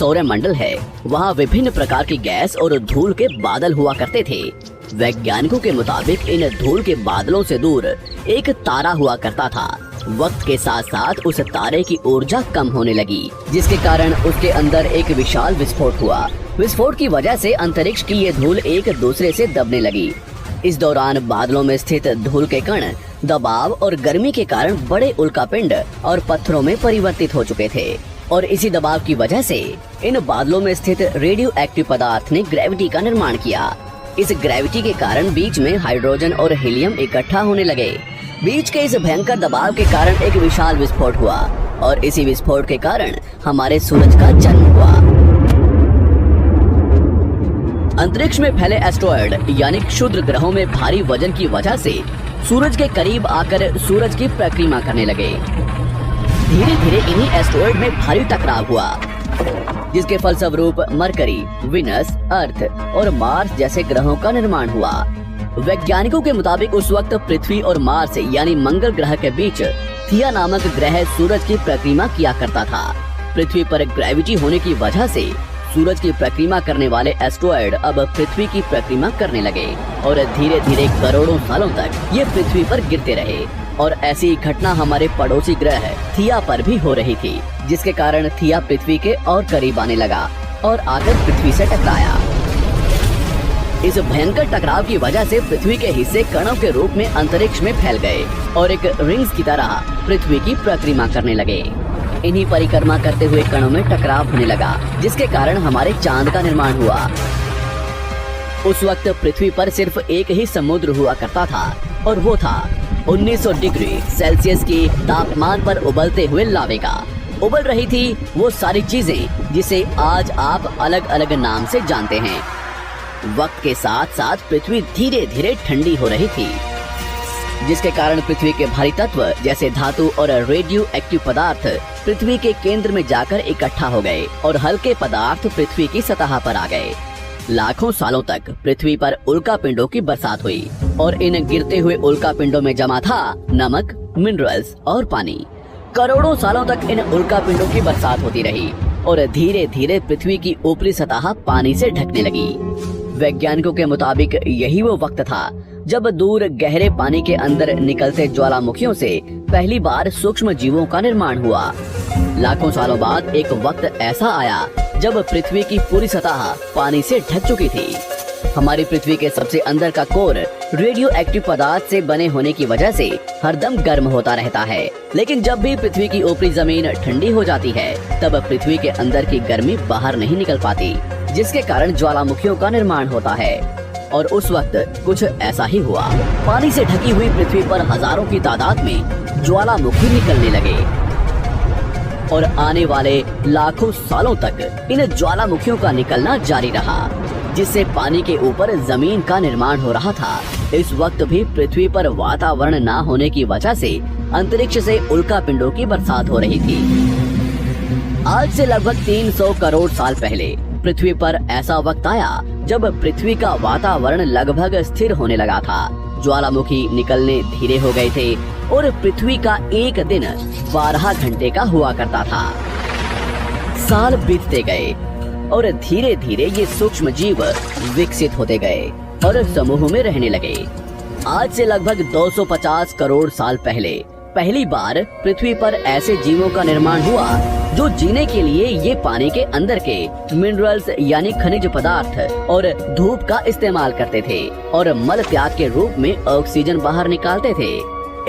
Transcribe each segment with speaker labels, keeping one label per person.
Speaker 1: सौरमंडल है वहाँ विभिन्न प्रकार की गैस और धूल के बादल हुआ करते थे। वैज्ञानिकों के मुताबिक इन धूल के बादलों से दूर एक तारा हुआ करता था। वक्त के साथ साथ उस तारे की ऊर्जा कम होने लगी, जिसके कारण उसके अंदर एक विशाल विस्फोट हुआ। विस्फोट की वजह से अंतरिक्ष की ये धूल एक दूसरे से दबने लगी। इस दौरान बादलों में स्थित धूल के कण दबाव और गर्मी के कारण बड़े उल्कापिंड और पत्थरों में परिवर्तित हो चुके थे और इसी दबाव की वजह से इन बादलों में स्थित रेडियो एक्टिव पदार्थ ने ग्रेविटी का निर्माण किया। इस ग्रेविटी के कारण बीच में हाइड्रोजन और हीलियम इकट्ठा होने लगे। बीच के इस भयंकर दबाव के कारण एक विशाल विस्फोट हुआ और इसी विस्फोट के कारण हमारे सूरज का जन्म हुआ। अंतरिक्ष में फैले एस्ट्रॉयड यानी क्षुद्र ग्रहों में भारी वजन की वजह से सूरज के करीब आकर सूरज की परिक्रमा करने लगे। धीरे धीरे इन्हीं एस्ट्रॉयड में भारी टकराव हुआ, जिसके फलस्वरूप मरकरी, विनस, अर्थ और मार्स जैसे ग्रहों का निर्माण हुआ। वैज्ञानिकों के मुताबिक उस वक्त पृथ्वी और मार्स यानी मंगल ग्रह के बीच थिया नामक ग्रह सूरज की परिक्रमा किया करता था। पृथ्वी पर ग्रेविटी होने की वजह से सूरज की परिक्रमा करने वाले एस्ट्रॉयड अब पृथ्वी की परिक्रमा करने लगे और धीरे धीरे करोड़ों सालों तक ये पृथ्वी पर गिरते रहे। और ऐसी घटना हमारे पड़ोसी ग्रह थिया पर भी हो रही थी, जिसके कारण थिया पृथ्वी के और करीब आने लगा और आकर पृथ्वी से टकराया। इस भयंकर टकराव की वजह से पृथ्वी के हिस्से कणों के रूप में अंतरिक्ष में फैल गए और एक रिंग्स की तरह पृथ्वी की परिक्रमा करने लगे। इन्हीं परिक्रमा करते हुए कणों में टकराव होने लगा, जिसके कारण हमारे चांद का निर्माण हुआ। उस वक्त पृथ्वी पर सिर्फ एक ही समुद्र हुआ करता था और वो था 1900 डिग्री सेल्सियस की तापमान पर उबलते हुए लावे का। उबल रही थी वो सारी चीजें जिसे आज आप अलग अलग नाम से जानते हैं। वक्त के साथ साथ पृथ्वी धीरे धीरे ठंडी हो रही थी, जिसके कारण पृथ्वी के भारी तत्व जैसे धातु और रेडियो एक्टिव पदार्थ पृथ्वी के केंद्र में जाकर इकट्ठा हो गए और हल्के पदार्थ पृथ्वी की सतह पर आ गए। लाखों सालों तक पृथ्वी पर उल्कापिंडों की बरसात हुई और इन गिरते हुए उल्कापिंडों में जमा था नमक, मिनरल्स और पानी। करोड़ों सालों तक इन उल्कापिंडों की बरसात होती रही और धीरे धीरे पृथ्वी की ऊपरी सतह पानी से ढकने लगी। वैज्ञानिकों के मुताबिक यही वो वक्त था जब दूर गहरे पानी के अंदर निकलते ज्वालामुखियों से पहली बार सूक्ष्म जीवों का निर्माण हुआ। लाखों सालों बाद एक वक्त ऐसा आया जब पृथ्वी की पूरी सतह पानी से ढक चुकी थी। हमारी पृथ्वी के सबसे अंदर का कोर रेडियो एक्टिव पदार्थ से बने होने की वजह से हरदम गर्म होता रहता है, लेकिन जब भी पृथ्वी की ऊपरी जमीन ठंडी हो जाती है तब पृथ्वी के अंदर की गर्मी बाहर नहीं निकल पाती, जिसके कारण ज्वालामुखियों का निर्माण होता है। और उस वक्त कुछ ऐसा ही हुआ। पानी से ढकी हुई पृथ्वी पर हजारों की तादाद में ज्वालामुखी निकलने लगे और आने वाले लाखों सालों तक इन ज्वालामुखियों का निकलना जारी रहा, जिससे पानी के ऊपर जमीन का निर्माण हो रहा था। इस वक्त भी पृथ्वी पर वातावरण न होने की वजह से अंतरिक्ष से उल्कापिंडों की बरसात हो रही थी। आज से लगभग 300 करोड़ साल पहले पृथ्वी पर ऐसा वक्त आया जब पृथ्वी का वातावरण लगभग स्थिर होने लगा था। ज्वालामुखी निकलने धीरे हो गए थे और पृथ्वी का एक दिन 12 घंटे का हुआ करता था। साल बीतते गए और धीरे धीरे ये सूक्ष्म जीव विकसित होते गए और समूह में रहने लगे। आज से लगभग 250 करोड़ साल पहले पहली बार पृथ्वी पर ऐसे जीवों का निर्माण हुआ जो जीने के लिए ये पानी के अंदर के मिनरल्स यानी खनिज पदार्थ और धूप का इस्तेमाल करते थे और मल त्याग के रूप में ऑक्सीजन बाहर निकालते थे।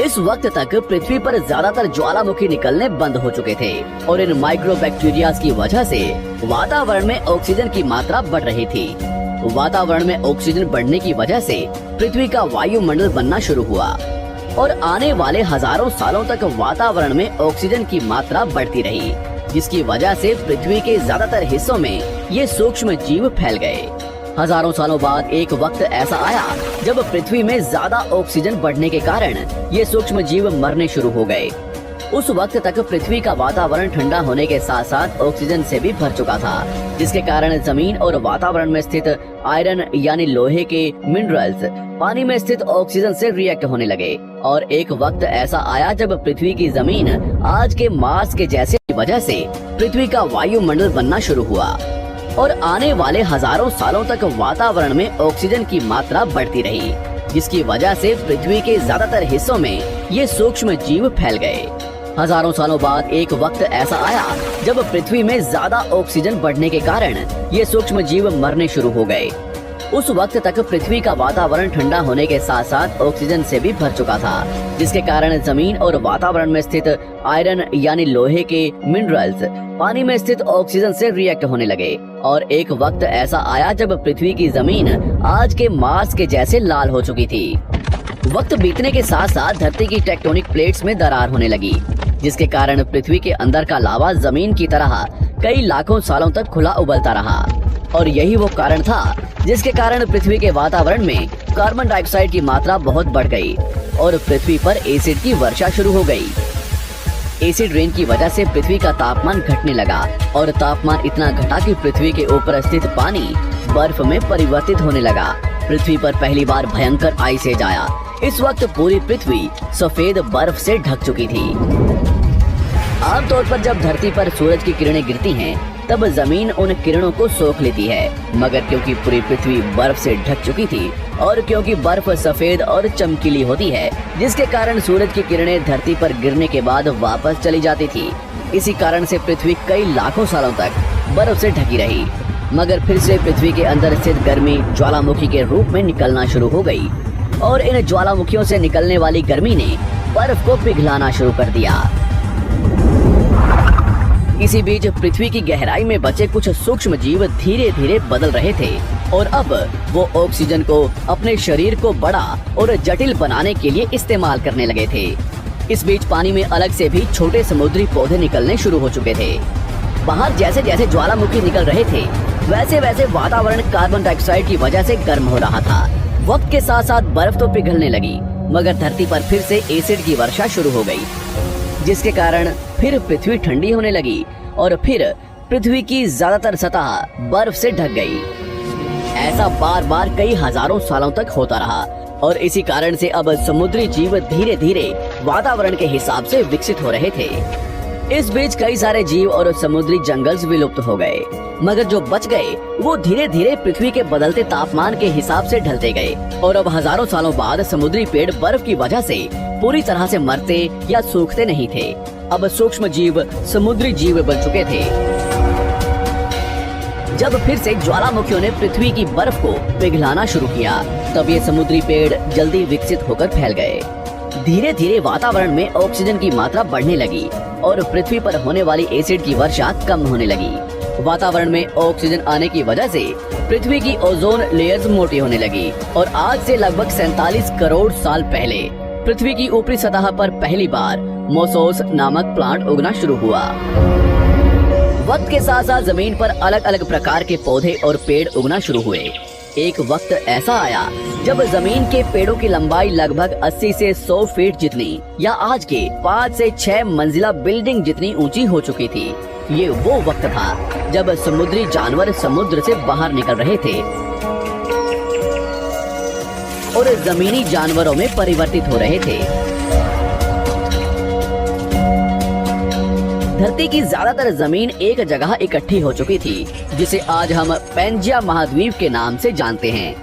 Speaker 1: इस वक्त तक पृथ्वी पर ज्यादातर ज्वालामुखी निकलने बंद हो चुके थे और इन माइक्रोबैक्टीरिया की वजह से वातावरण में ऑक्सीजन की मात्रा बढ़ रही थी। वातावरण में ऑक्सीजन बढ़ने की वजह से पृथ्वी का वायुमंडल बनना शुरू हुआ और आने वाले हजारों सालों तक वातावरण में ऑक्सीजन की मात्रा बढ़ती रही, जिसकी वजह से पृथ्वी के ज्यादातर हिस्सों में ये सूक्ष्म जीव फैल गए। हजारों सालों बाद एक वक्त ऐसा आया जब पृथ्वी में ज्यादा ऑक्सीजन बढ़ने के कारण ये सूक्ष्म जीव मरने शुरू हो गए। उस वक्त तक पृथ्वी का वातावरण ठंडा होने के साथ साथ ऑक्सीजन से भी भर चुका था, जिसके कारण जमीन और वातावरण में स्थित आयरन यानी लोहे के मिनरल्स पानी में स्थित ऑक्सीजन से रिएक्ट होने लगे। और एक वक्त ऐसा आया जब पृथ्वी की जमीन आज के मार्स के जैसे की वजह से पृथ्वी का वायुमंडल बनना शुरू हुआ और आने वाले हजारों सालों तक वातावरण में ऑक्सीजन की मात्रा बढ़ती रही, जिसकी वजह से पृथ्वी के ज्यादातर हिस्सों में ये सूक्ष्म जीव फैल गए। हजारों सालों बाद एक वक्त ऐसा आया जब पृथ्वी में ज्यादा ऑक्सीजन बढ़ने के कारण ये सूक्ष्म जीव मरने शुरू हो गए। उस वक्त तक पृथ्वी का वातावरण ठंडा होने के साथ साथ ऑक्सीजन से भी भर चुका था, जिसके कारण जमीन और वातावरण में स्थित आयरन यानी लोहे के मिनरल्स पानी में स्थित ऑक्सीजन से रिएक्ट होने लगे। और एक वक्त ऐसा आया जब पृथ्वी की जमीन आज के मार्स के जैसे लाल हो चुकी थी। वक्त बीतने के साथ साथ धरती की टेक्टोनिक प्लेट्स में दरार होने लगी, जिसके कारण पृथ्वी के अंदर का लावा जमीन की तरह कई लाखों सालों तक खुला उबलता रहा। और यही वो कारण था जिसके कारण पृथ्वी के वातावरण में कार्बन डाइऑक्साइड की मात्रा बहुत बढ़ गई और पृथ्वी पर एसिड की वर्षा शुरू हो गई। एसिड रेन की वजह से पृथ्वी का तापमान घटने लगा और तापमान इतना घटा कि पृथ्वी के ऊपर स्थित पानी बर्फ में परिवर्तित होने लगा। पृथ्वी पर पहली बार भयंकर आइस एज आया। इस वक्त पूरी पृथ्वी सफेद बर्फ से ढक चुकी थी। आमतौर पर जब धरती पर सूरज की किरणें गिरती हैं, तब जमीन उन किरणों को सोख लेती है, मगर क्योंकि पूरी पृथ्वी बर्फ से ढक चुकी थी और क्योंकि बर्फ सफेद और चमकीली होती है, जिसके कारण सूरज की किरणें धरती पर गिरने के बाद वापस चली जाती थी। इसी कारण से पृथ्वी कई लाखों सालों तक बर्फ से ढकी रही, मगर फिर से पृथ्वी के अंदर स्थित गर्मी ज्वालामुखी के रूप में निकलना शुरू हो गई और इन ज्वालामुखियों से निकलने वाली गर्मी ने बर्फ को पिघलाना शुरू कर दिया। इसी बीच पृथ्वी की गहराई में बचे कुछ सूक्ष्म जीव धीरे धीरे बदल रहे थे और अब वो ऑक्सीजन को अपने शरीर को बड़ा और जटिल बनाने के लिए इस्तेमाल करने लगे थे। इस बीच पानी में अलग से भी छोटे समुद्री पौधे निकलने शुरू हो चुके थे। बाहर जैसे जैसे ज्वालामुखी निकल रहे थे, वैसे वैसे वातावरण कार्बन डाइऑक्साइड की वजह से गर्म हो रहा था। वक्त के साथ साथ बर्फ तो पिघलने लगी, मगर धरती पर फिर से एसिड की वर्षा शुरू हो गई, जिसके कारण फिर पृथ्वी ठंडी होने लगी और फिर पृथ्वी की ज्यादातर सतह बर्फ से ढक गई। ऐसा बार बार कई हजारों सालों तक होता रहा और इसी कारण से अब समुद्री जीव धीरे धीरे वातावरण के हिसाब से विकसित हो रहे थे। इस बीच कई सारे जीव और समुद्री जंगल विलुप्त हो गए, मगर जो बच गए वो धीरे धीरे पृथ्वी के बदलते तापमान के हिसाब से ढलते गए और अब हजारों सालों बाद समुद्री पेड़ बर्फ की वजह से पूरी तरह से मरते या सूखते नहीं थे। अब सूक्ष्म जीव समुद्री जीव बन चुके थे। जब फिर से ज्वालामुखियों ने पृथ्वी की बर्फ को पिघलाना शुरू किया, तब ये समुद्री पेड़ जल्दी विकसित होकर फैल गए। धीरे धीरे वातावरण में ऑक्सीजन की मात्रा बढ़ने लगी और पृथ्वी पर होने वाली एसिड की वर्षा कम होने लगी। वातावरण में ऑक्सीजन आने की वजह से पृथ्वी की ओजोन लेयर्स मोटी होने लगी और आज से लगभग 47 करोड़ साल पहले पृथ्वी की ऊपरी सतह पर पहली बार मोसोस नामक प्लांट उगना शुरू हुआ। वक्त के साथ साथ जमीन पर अलग अलग प्रकार के पौधे और पेड़ उगना शुरू हुए। एक वक्त ऐसा आया जब जमीन के पेड़ों की लंबाई लगभग 80 से 100 फीट जितनी या आज के 5 से 6 मंजिला बिल्डिंग जितनी ऊंची हो चुकी थी। ये वो वक्त था जब समुद्री जानवर समुद्र से बाहर निकल रहे थे और जमीनी जानवरों में परिवर्तित हो रहे थे। धरती की ज्यादातर जमीन एक जगह इकट्ठी हो चुकी थी, जिसे आज हम पैंजिया महाद्वीप के नाम से जानते हैं।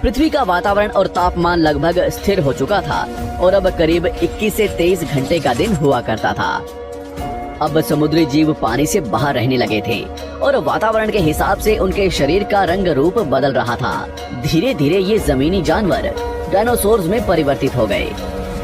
Speaker 1: पृथ्वी का वातावरण और तापमान लगभग स्थिर हो चुका था और अब करीब 21 से 23 घंटे का दिन हुआ करता था। अब समुद्री जीव पानी से बाहर रहने लगे थे और वातावरण के हिसाब से उनके शरीर का रंग रूप बदल रहा था। धीरे धीरे ये जमीनी जानवर डायनासोर्स में परिवर्तित हो गए।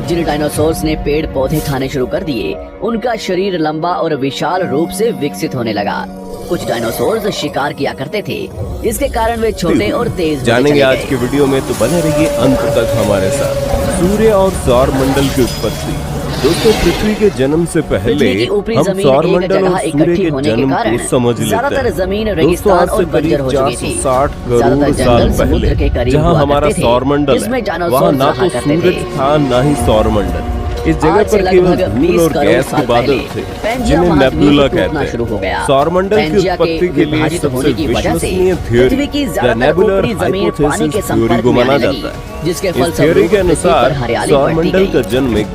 Speaker 1: जिन डायनासोर्स ने पेड़ पौधे खाने शुरू कर दिए, उनका शरीर लंबा और विशाल रूप से विकसित होने लगा। कुछ डायनासोर्स शिकार किया करते थे, जिसके कारण वे छोटे और तेज
Speaker 2: जानेंगे आज के वीडियो में, तो बने रहिए अंत तक हमारे साथ। सूर्य और सौर मंडल की उत्पत्ति। दोस्तों, पृथ्वी के जन्म से पहले हम सौर मंडल और सूर्य के जन्म को समझ लेते हैं। दोस्तों, आज से करीब 460 करोड़ साल पहले जहाँ हमारा सौर मंडल है, वहाँ ना तो सूरज था ना ही सौर मंडल। इस जगह
Speaker 1: आज से
Speaker 2: पर केवल
Speaker 1: लगभग
Speaker 2: धूल
Speaker 1: 20
Speaker 2: और
Speaker 1: करोड़
Speaker 2: गैस के
Speaker 1: साल
Speaker 2: बादल
Speaker 1: पहले
Speaker 2: थे
Speaker 1: पैंजिया
Speaker 2: जिन्हें
Speaker 1: महाद्वीप
Speaker 2: नेबुला
Speaker 1: टूटना
Speaker 2: कहते
Speaker 1: शुरू हो गया।
Speaker 2: हैं। सौरमंडल की
Speaker 1: पैंजिया के
Speaker 2: उत्पत्ति के लिए
Speaker 1: विभाजित होने
Speaker 2: सबसे
Speaker 1: की वजह से
Speaker 2: विश्वसनीय
Speaker 1: पृथ्वी की
Speaker 2: थ्योरी द
Speaker 1: ज्यादातर
Speaker 2: नेबुलर
Speaker 1: ऊपरी जमीन पानी के
Speaker 2: हाइपोथेसिस थ्योरी
Speaker 1: संपर्क
Speaker 2: को
Speaker 1: में
Speaker 2: माना
Speaker 1: आने लगी,
Speaker 2: जाता है।
Speaker 1: जिसके
Speaker 2: इस थ्योरी
Speaker 1: फलस्वरूप
Speaker 2: के
Speaker 1: पृथ्वी पर
Speaker 2: अनुसार
Speaker 1: हरियाली बढ़ती
Speaker 2: सौरमंडल
Speaker 1: गई।
Speaker 2: का जन्म एक